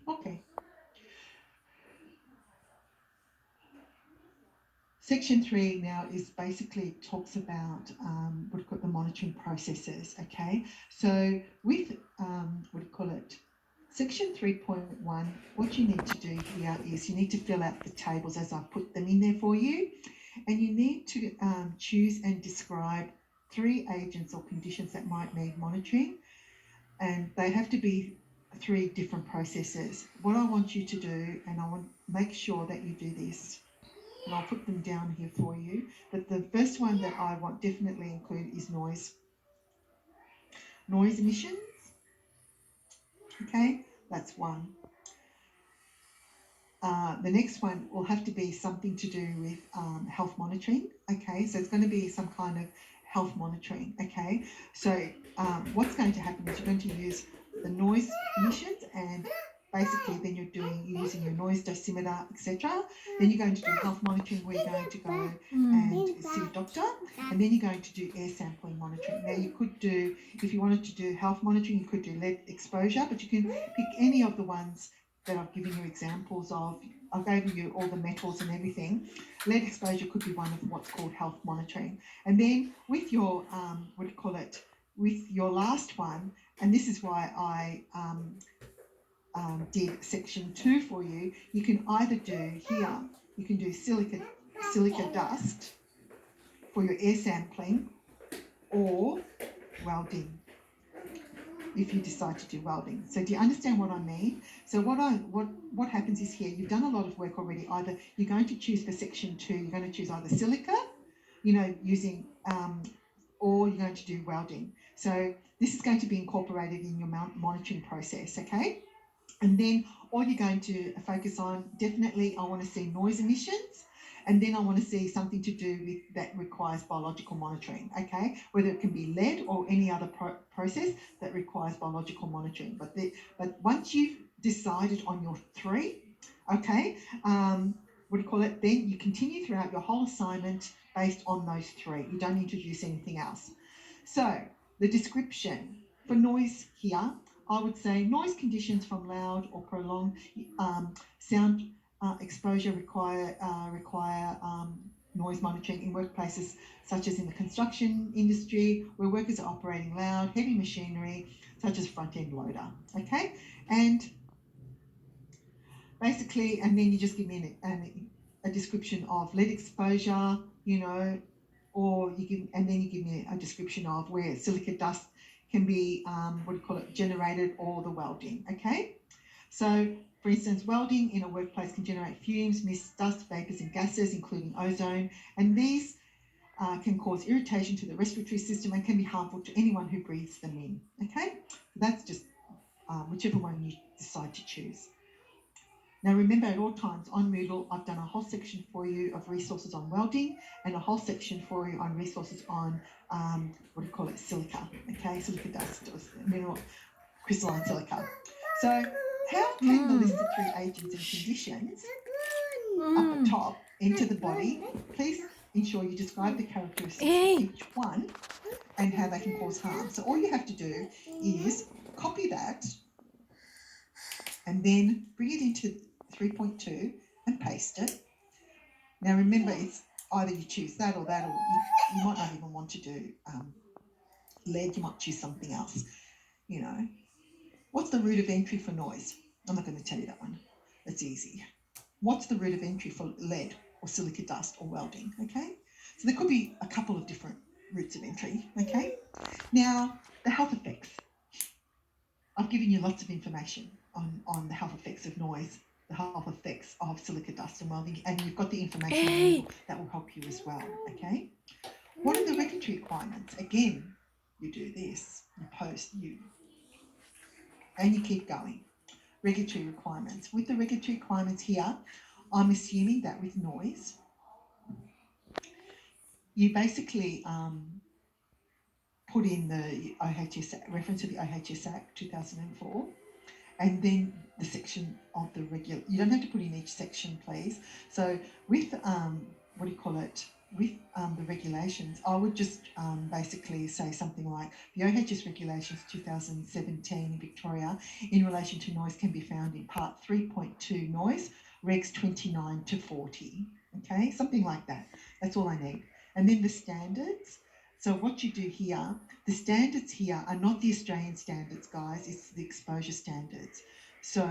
Okay. Section 3 now is basically talks about what do you call it, the monitoring processes. Okay, so with what do you call it? Section 3.1, what you need to do here is you need to fill out the tables as I've put them in there for you, and you need to choose and describe 3 agents or conditions that might need monitoring, and they have to be 3 different processes. What I want you to do, and I want to make sure that you do this, and I'll put them down here for you. But the first one that I want definitely include is noise emissions. Okay, that's one. The next one will have to be something to do with health monitoring. Okay, so it's going to be some kind of health monitoring. Okay, so what's going to happen is you're going to use the noise emissions, and basically then you're using your noise dosimeter, etc. Then you're going to do health monitoring, where you're going to go and see a doctor, and then you're going to do air sampling monitoring. Now you could do, if you wanted to do health monitoring, you could do lead exposure, but you can pick any of the ones that I've given you examples of. I've given you all the metals and everything. Lead exposure could be one of what's called health monitoring. And then with your, what do you call it, with your last one, and this is why I did section 2 for you, you can either do here, you can do silica dust for your air sampling, or welding, if you decide to do welding. So do you understand what I mean? So what happens is, here you've done a lot of work already. Either you're going to choose for section 2, you're going to choose either silica, using or you're going to do welding. So this is going to be incorporated in your monitoring process. Okay, and then all you're going to focus on, definitely I want to see noise emissions, and then I want to see something to do with that requires biological monitoring. Okay, whether it can be lead or any other process that requires biological monitoring. But once you've decided on your 3, okay, what do you call it, then you continue throughout your whole assignment based on those 3. You don't introduce anything else. So the description for noise here, I would say noise conditions from loud or prolonged sound exposure require noise monitoring in workplaces such as in the construction industry, where workers are operating loud, heavy machinery such as front-end loader. Okay, and basically, and then you just give me a description of lead exposure, or and then you give me a description of where silica dust can be, generated, or the welding. Okay, so for instance, welding in a workplace can generate fumes, mist, dust, vapors, and gases, including ozone, and these can cause irritation to the respiratory system and can be harmful to anyone who breathes them in. Okay, that's just whichever one you decide to choose. Now remember, at all times on Moodle, I've done a whole section for you of resources on welding, and a whole section for you on resources on, silica, okay, silica dust, or mineral crystalline silica. So how can the listed 3 agents and conditions up at top enter the body? Please ensure you describe the characteristics of each one and how they can cause harm. So all you have to do is copy that and then bring it into 3.2 and paste it. Now remember, it's either you choose that, or you might not even want to do lead, you might choose something else. What's the route of entry for noise? I'm not going to tell you that one. That's easy. What's the route of entry for lead or silica dust or welding? Okay, so there could be a couple of different routes of entry. Okay, now the health effects. I've given you lots of information on the health effects of noise, the health effects of silica dust and welding, and you've got the information that will help you as well. Okay, what are the regulatory requirements? Again, you do this, you post, and you keep going. Regulatory requirements. With the regulatory requirements here, I'm assuming that with noise, you basically put in the OHS reference to the OHS Act 2004, and then the section of the regular. You don't have to put in each section, please. So with with the regulations, I would just basically say something like the OHS regulations 2017 in Victoria in relation to noise can be found in part 3.2 noise, regs 29 to 40. Okay, something like that. That's all I need. And then the standards. So what you do here, the standards here are not the Australian standards, guys, it's the exposure standards. So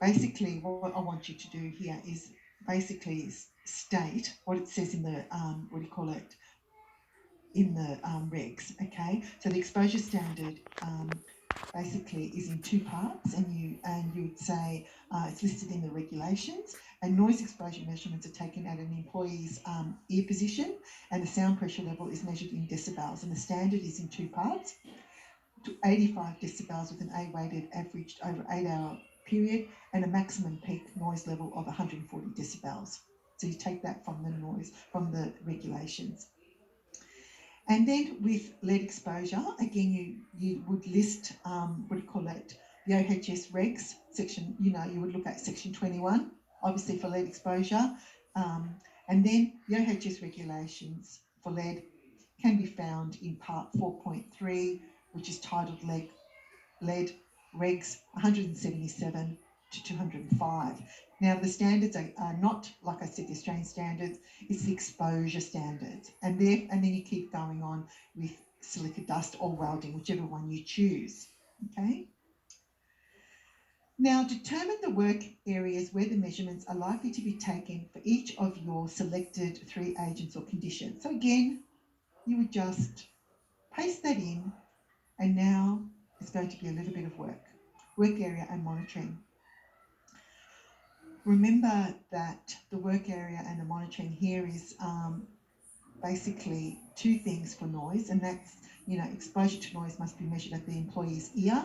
basically what I want you to do here is basically state what it says in the what do you call it, in the regs. Okay, so the exposure standard basically is in two parts, and you would say it's listed in the regulations, and noise exposure measurements are taken at an employee's ear position, and the sound pressure level is measured in decibels, and the standard is in two parts, to 85 decibels with an A-weighted averaged over 8-hour period, and a maximum peak noise level of 140 decibels. So you take that from the noise, from the regulations. And then with lead exposure, again, you would list, what do you call it, the OHS regs section, you would look at section 21, obviously for lead exposure. And then the OHS regulations for lead can be found in part 4.3, which is titled lead regs 177 to 205. Now, the standards are not, like I said, the Australian standards, it's the exposure standards. And then you keep going on with silica dust or welding, whichever one you choose, okay? Now, determine the work areas where the measurements are likely to be taken for each of your selected 3 agents or conditions. So again, you would just paste that in, and now it's going to be a little bit of work area and monitoring. Remember that the work area and the monitoring here is basically 2 things for noise, and that's, exposure to noise must be measured at the employee's ear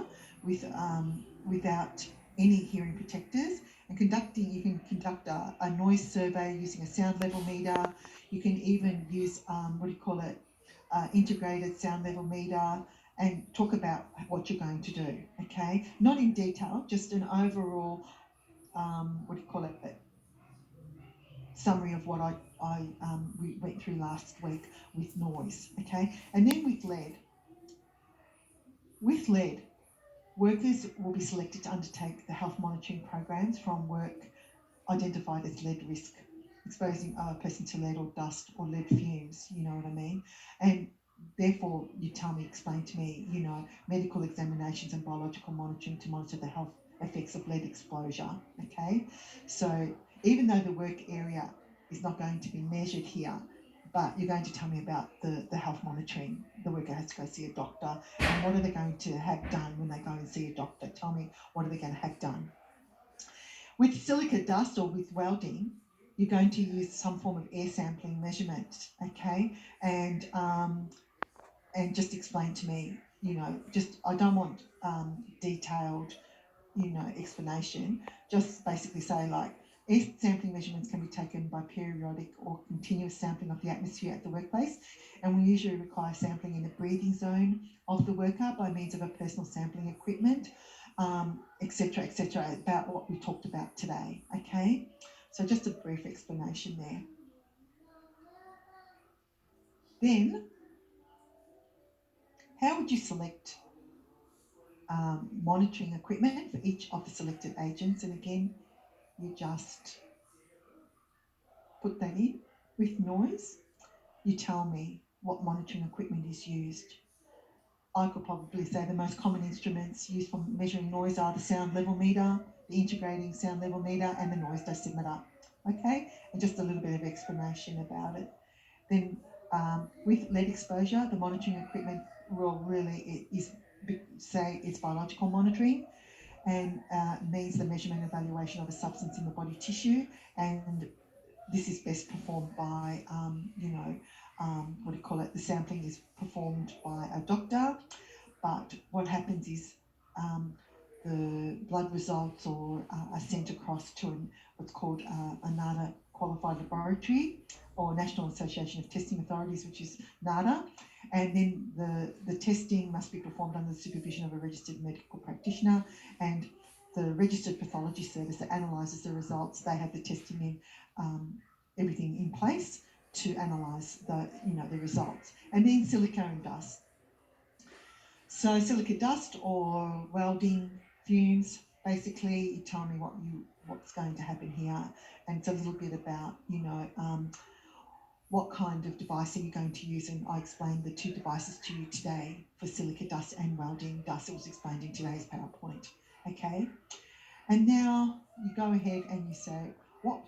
without any hearing protectors. And you can conduct a noise survey using a sound level meter. You can even use integrated sound level meter, and talk about what you're going to do. Okay, not in detail, just an overall summary of what we went through last week with noise. Okay, and then with lead, workers will be selected to undertake the health monitoring programs from work identified as lead risk, exposing a person to lead or dust or lead fumes, you know what I mean? And therefore, explain to me, medical examinations and biological monitoring to monitor the health effects of lead exposure, okay? So even though the work area is not going to be measured here, but you're going to tell me about the health monitoring. The worker has to go see a doctor, and what are they going to have done when they go and see a doctor? Tell me, what are they going to have done? With silica dust or with welding, you're going to use some form of air sampling measurement, okay? And just explain to me, I don't want detailed, explanation. Just basically say, like, air sampling measurements can be taken by periodic or continuous sampling of the atmosphere at the workplace, and we usually require sampling in the breathing zone of the worker by means of a personal sampling equipment, etc., about what we talked about today, okay? So just a brief explanation there. Then, how would you select monitoring equipment for each of the selected agents? And again, you just put that in. With noise, you tell me what monitoring equipment is used. I could probably say the most common instruments used for measuring noise are the sound level meter, the integrating sound level meter, and the noise dosimeter. Okay, and just a little bit of explanation about it. Then with lead exposure, the monitoring equipment it's biological monitoring, and means the measurement and evaluation of a substance in the body tissue, and this is best performed by, the sampling is performed by a doctor, but what happens is the blood results are sent across to what's called a NADA qualified laboratory, or National Association of Testing Authorities, which is NADA, and then the testing must be performed under the supervision of a registered medical practitioner, and the registered pathology service that analyses the results, they have the testing in everything in place to analyse the results. And then silica and dust. So silica dust or welding fumes, basically you tell me what's going to happen here, and it's a little bit about what kind of device are you going to use, and I explained the two devices to you today for silica dust and welding dust. It was explained in today's PowerPoint. Okay, and now you go ahead and you say, what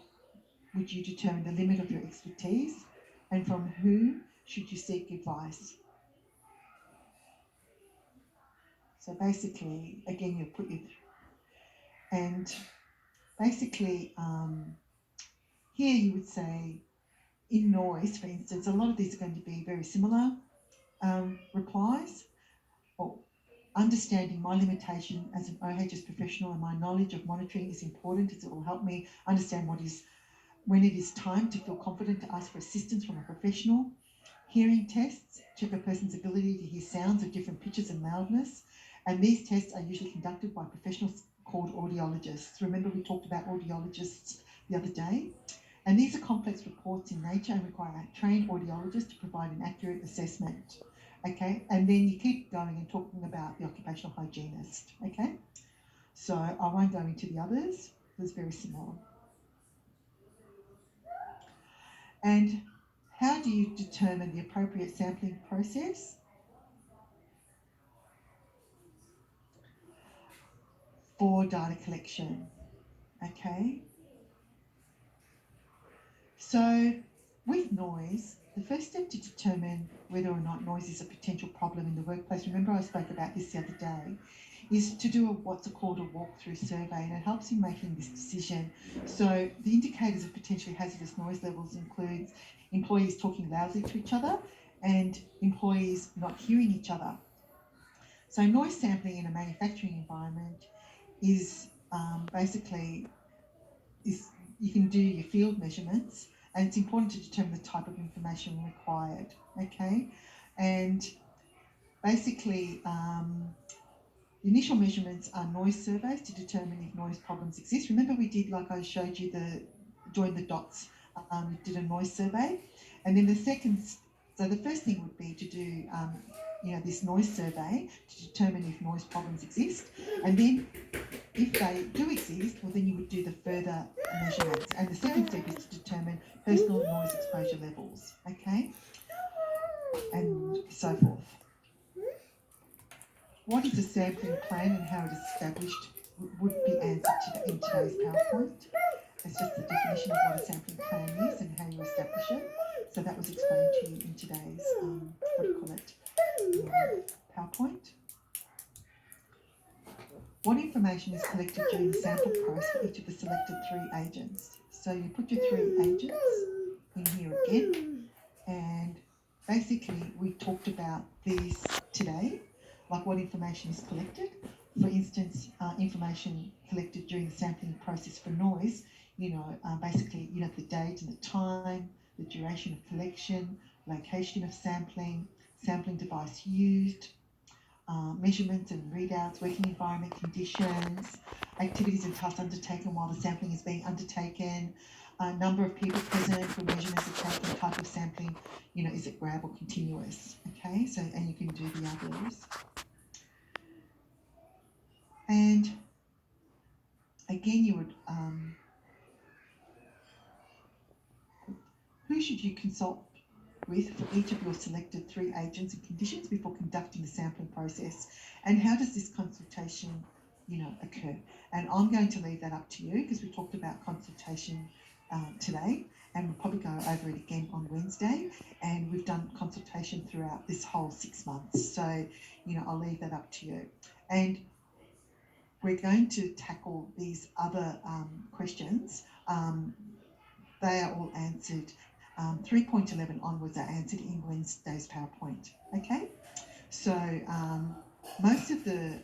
would you determine the limit of your expertise, and from whom should you seek advice? So basically, again, you put your, and basically here you would say, in noise, for instance, a lot of these are going to be very similar replies. Or understanding my limitation as an OHS professional and my knowledge of monitoring is important, as it will help me understand when it is time to feel confident to ask for assistance from a professional. Hearing tests check a person's ability to hear sounds of different pitches and loudness, and these tests are usually conducted by professionals called audiologists. Remember we talked about audiologists the other day? And these are complex reports in nature and require a trained audiologist to provide an accurate assessment. Okay, and then you keep going and talking about the occupational hygienist. Okay, so I won't go into the others, it's very similar. And how do you determine the appropriate sampling process? For data collection. Okay, so with noise, the first step to determine whether or not noise is a potential problem in the workplace, remember I spoke about this the other day, is to do what's called a walkthrough survey, and it helps in making this decision. So the indicators of potentially hazardous noise levels includes employees talking loudly to each other and employees not hearing each other. So noise sampling in a manufacturing environment is basically you can do your field measurements, and it's important to determine the type of information required. Okay, and basically the initial measurements are noise surveys to determine if noise problems exist. Remember we did, like I showed you, the join the dots, did a noise survey, and then the first thing would be to do this noise survey to determine if noise problems exist, and then if they do exist, well then you would do the further measurements, and the second step is to determine personal noise exposure levels, okay, and so forth. What is a sampling plan and how it is established would be answered in today's PowerPoint. It's just the definition of what a sampling plan is and how you establish it. So that was explained to you in today's, PowerPoint. What information is collected during the sample process for each of the selected 3 agents? So you put your 3 agents in here again, and basically we talked about these today, like what information is collected. For instance, information collected during the sampling process for noise, basically, the date and the time, the duration of collection, location of sampling, sampling device used, measurements and readouts, working environment conditions, activities and tasks undertaken while the sampling is being undertaken, number of people present when measurements are taken, type of sampling, is it grab or continuous? Okay, so, and you can do the others. And again, you would, who should you consult with for each of your selected 3 agents and conditions before conducting the sampling process, and how does this consultation occur? And I'm going to leave that up to you, because we talked about consultation today, and we'll probably go over it again on Wednesday, and we've done consultation throughout this whole 6 months, so I'll leave that up to you. And we're going to tackle these other questions. They are all answered. 3.11 onwards are answered in Wednesday's PowerPoint. Okay, so most of the